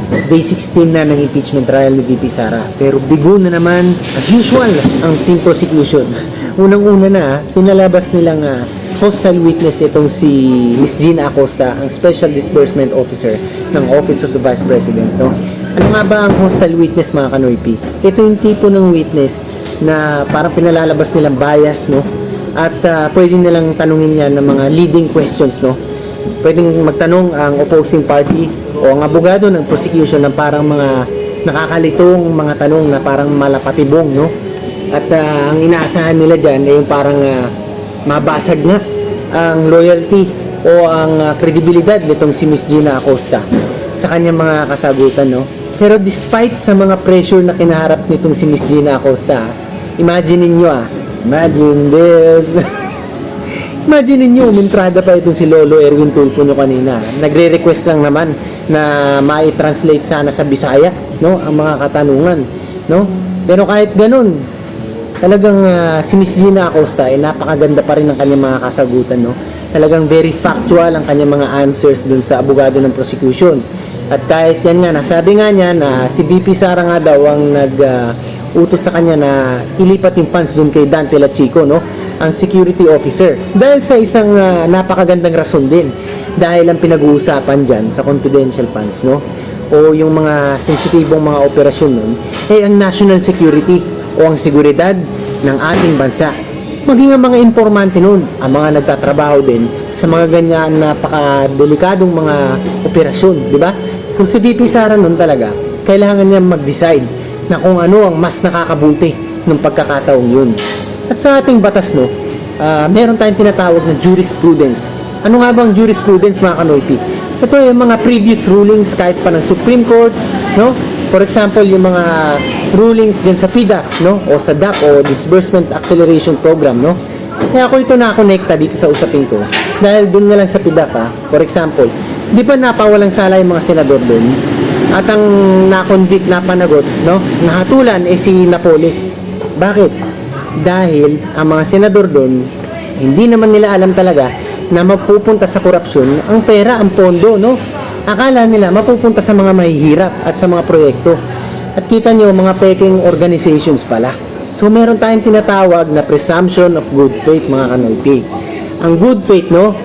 Day 16 na ng impeachment trial ni VP Sara. Pero bigo na naman, as usual, ang team prosecution. Unang-una na, pinalabas nilang hostile witness itong si Miss Gina Acosta, ang Special Disbursement Officer ng Office of the Vice President. No? Ano nga ba ang hostile witness, mga kanoypi? Ito yung tipo ng witness na parang pinalalabas nilang bias, no? At pwede nilang tanungin yan ng mga leading questions, no? Pwedeng magtanong ang opposing party o ang abogado ng prosecution ng parang mga nakakalitong mga tanong na parang malapatibong, no? At ang inaasahan nila dyan ay yung parang mabasag na ang loyalty o ang kredibilidad nitong si Miss Gina Acosta sa kanyang mga kasagutan, no? Pero despite sa mga pressure na kinaharap nitong si Miss Gina Acosta, imagine ninyo imagine this. Imagine ninyo, umintrada pa itong si Lolo Erwin Tulfo nyo kanina. Nagre-request lang naman na mai-translate sana sa Bisaya, no? Ang mga katanungan, no? Pero kahit ganun, talagang si Miss Gina Acosta ay napakaganda pa rin ng kanyang mga kasagutan, no? Talagang very factual ang kanyang mga answers dun sa abogado ng prosecution. At kahit yan nga, nasabi nga niya na si VP Sara nga daw ang utos sa kanya na ilipat yung funds dun kay Dante Lachico, no? Ang security officer. Dahil sa isang napakagandang rason din. Dahil ang pinag-uusapan dyan sa confidential funds, no? O yung mga sensitibong mga operasyon nun, ay ang national security o ang seguridad ng ating bansa. Maging ang mga informante nun, ang mga nagtatrabaho din sa mga ganyan napakadelikadong mga operasyon, di ba? So si VP Sara nun talaga, kailangan niya mag-decide na kung ano ang mas nakakabuti ng pagkakataong yun. At sa ating batas, no, meron tayong tinatawag na jurisprudence. Ano nga bang jurisprudence, mga kanoypi? Ito yung mga previous rulings kahit pa ng Supreme Court, no? For example, yung mga rulings din sa PDAF, no? O sa DAP o Disbursement Acceleration Program, no? Kaya ako ito na-connecta dito sa usapin ko. Dahil dun na lang sa PDAF, for example, di ba napawalang sala yung mga senador dun? At ang na-convict na panagot, no? Nahatulan si Napoles. Bakit? Dahil ang mga senador dun, hindi naman nila alam talaga na mapupunta sa korupsyon ang pera, ang pondo, no? Akala nila mapupunta sa mga mahihirap at sa mga proyekto. At kita nyo, mga peking organizations pala. So, meron tayong tinatawag na presumption of good faith, mga kanoypi. Ang good faith, no?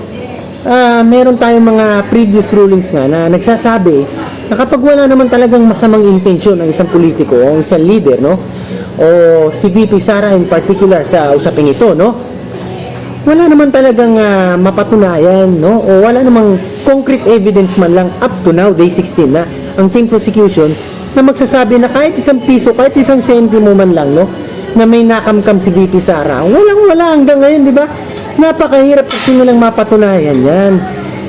Meron tayong mga previous rulings nga na nagsasabi na kapag wala naman talagang masamang intensyon ng isang politiko o isang leader, no? O si VP Sara in particular sa usaping ito, no? Wala naman talagang mapatunayan, no? O wala namang concrete evidence man lang up to now, day 16 na, ang team prosecution na magsasabi na kahit isang piso, kahit isang sentimo man lang, no? Na may nakamkam si VP Sara. Walang-wala hanggang ngayon, di ba? Napakahirap kasi nilang mapatunayan yan.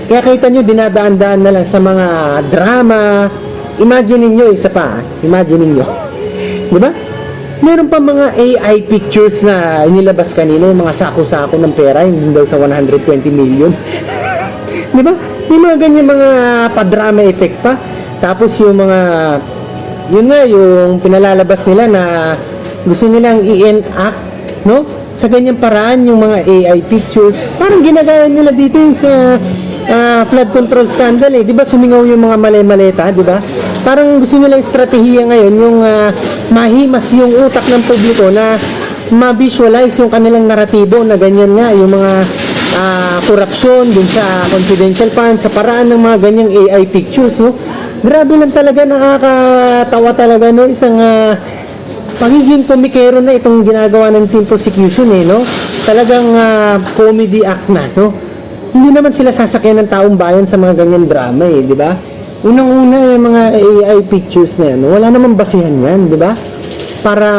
Kaya kita nyo, dinadaan-daan na lang sa mga drama. Imagine niyo isa pa, imagine niyo. Di ba? Meron pa mga AI pictures na inilabas kanina, yung mga sako-sako ng pera, hindi daw sa 120 million. Di ba? May mga ganyan mga pa-drama effect pa. Tapos yung mga, yun nga, yung pinalalabas nila na gusto nilang i-enact, no? Sa ganyang paraan, yung mga AI pictures, parang ginagaya nila dito yung sa flood control scandal, eh. Di ba sumingaw yung mga mali-maleta, di ba? Parang gusto nilang estratehiya ngayon, yung mahimas yung utak ng publiko na ma-visualize yung kanilang naratibo na ganyan nga, yung mga korupsyon dun sa confidential funds, sa paraan ng mga ganyang AI pictures, no? Grabe lang talaga, nakakatawa talaga, no? Isang pagiging komikero na itong ginagawa ng team prosecution, eh, no? Talagang comedy act na, no? Hindi naman sila sasakyan ng taong bayan sa mga ganyan drama, eh, di ba? Unang-una yung mga AI pictures na yan, wala namang basihan yan, di ba? Para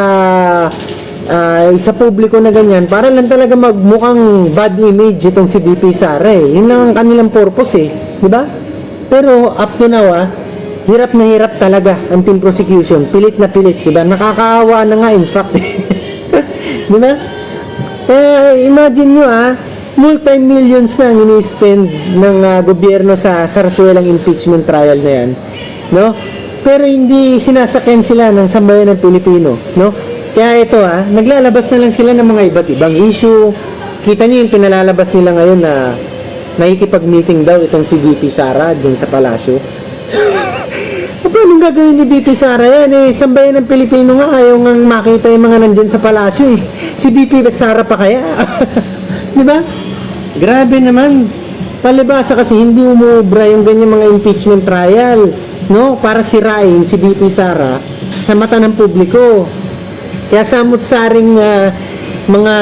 sa publiko na ganyan, para lang talaga magmukhang bad image itong si VP Sara, eh. Yun lang ang kanilang purpose, eh, di ba? Pero up to now, hirap na hirap talaga ang team prosecution, pilit na pilit, di ba? Nakakaawa na nga, in fact. Di ba? Kaya imagine nyo, multi-millions na ang ini-spend ng gobyerno sa sarsuelang impeachment trial na yan, no? Pero hindi sinasakyan sila ng sambayan ng Pilipino, no? Kaya ito, naglalabas na lang sila ng mga iba't ibang issue. Kita niyo yung pinalalabas nila ngayon na nakikipag-meeting daw itong si VP Sara dyan sa palasyo. Paano gagawin ni VP Sara yan? Sambayan ng Pilipino nga, ayaw nga makita yung mga nandyan sa palasyo eh. Si VP Sara pa kaya? Di ba? Grabe naman. Palibasa kasi hindi umubra yung ganyan mga impeachment trial, no? Para sirain si VP Sara sa mata ng publiko. Kaya samot-saring mga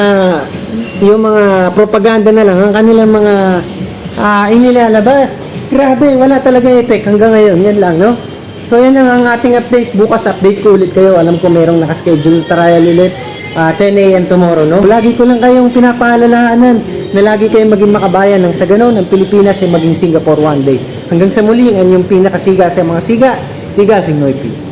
yung mga propaganda na lang ang kanilang mga inilalabas. Grabe, wala talaga effect hanggang ngayon. Yan lang, no? So, yan lang ang ating update. Bukas update ko ulit kayo. Alam ko merong nakaschedule trial ulit. 10 a.m. tomorrow, no? Lagi ko lang kayong pinapaalalahanan na lagi kayong maging makabayan ng sa ganon ng Pilipinas ay maging Singapore one day. Hanggang sa muli, ang inyong pinakasiga sa mga siga, Tigasing Noy P.